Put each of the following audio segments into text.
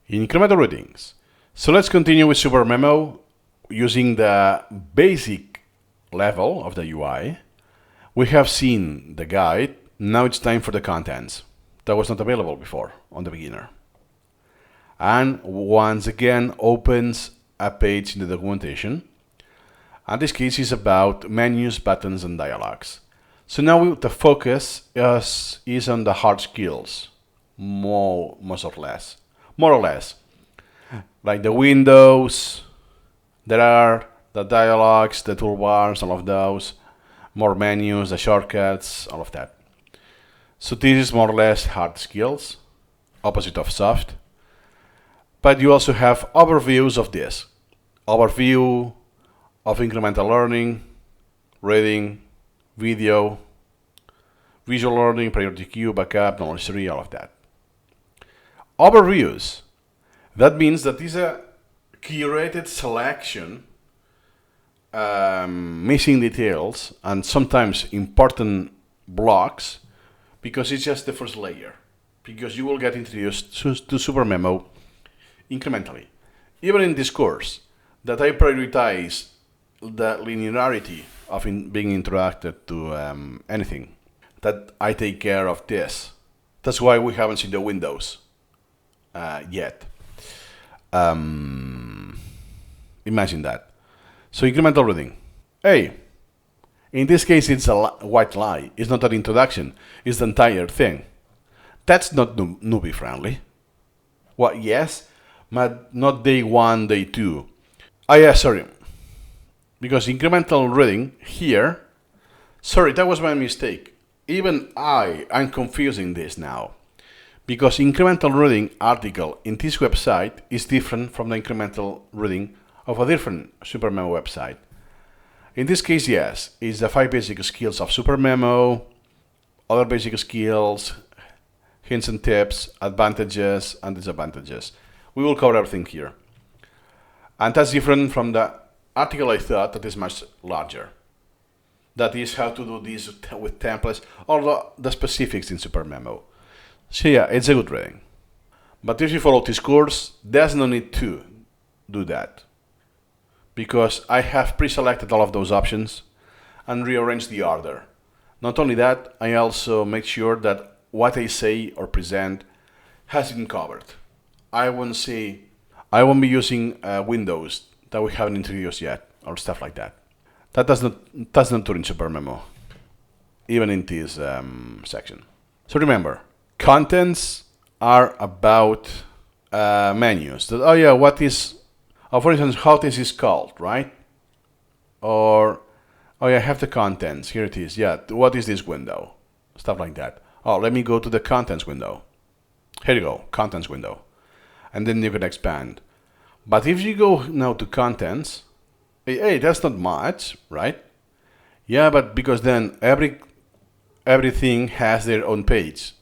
Incremental readings. So let's continue with Supermemo using the basic level of the UI. We have seen the guide. Now it's time for the contents. That was not available before on the beginner. And once again opens a page in the documentation. And this case is about menus, buttons, and dialogues. So now the focus is on the hard skills, more or less. Like the windows, there are the dialogues, the toolbars, all of those, more menus, the shortcuts, all of that. So this is more or less hard skills, opposite of soft. But you also have overviews of this. Overview of incremental learning, reading, video, visual learning, priority queue, backup, knowledge tree, all of that. Overviews. That means that this is a curated selection, missing details, and sometimes important blocks, because it's just the first layer. Because you will get introduced to Supermemo incrementally. Even in this course, that I prioritize the linearity of being interacted to anything, that I take care of this. That's why we haven't seen the windows yet. Imagine that. So incremental reading. Hey, in this case it's a white lie. It's not an introduction. It's the entire thing. That's not newbie friendly. Well, yes, but not day 1, day 2. Oh yeah, sorry. Because incremental reading here, sorry, that was my mistake. Even I'm confusing this now. Because incremental reading article in this website is different from the incremental reading of a different Supermemo website. In this case, yes, it's the 5 basic skills of Supermemo, other basic skills, hints and tips, advantages and disadvantages. We will cover everything here. And that's different from the article I thought that is much larger. That is how to do this with templates, or the specifics in Supermemo. So yeah, it's a good reading. But if you follow this course, there's no need to do that. Because I have pre-selected all of those options and rearranged the order. Not only that, I also make sure that what I say or present has been covered. I won't be using windows that we haven't introduced yet, or stuff like that. That does not do in Supermemo, even in this section. So remember, contents are about menus. That, oh yeah, for instance, how this is called, right? Or, oh yeah, I have the contents, here it is, yeah, what is this window? Stuff like that. Oh, let me go to the contents window. Here you go, contents window. And then you can expand. But if you go now to contents, hey, that's not much, right? Yeah, but because then everything has their own page.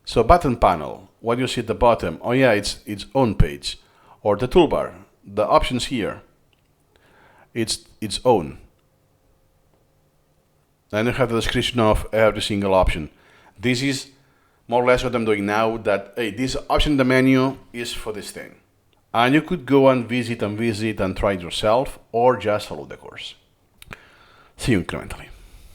So button panel, what you see at the bottom, oh yeah, it's its own page. Or the toolbar, the options here, it's its own. And you have the description of every single option. This is more or less what I'm doing now, that hey, this option in the menu is for this thing. And you could go and visit and try it yourself, or just follow the course. See you incrementally.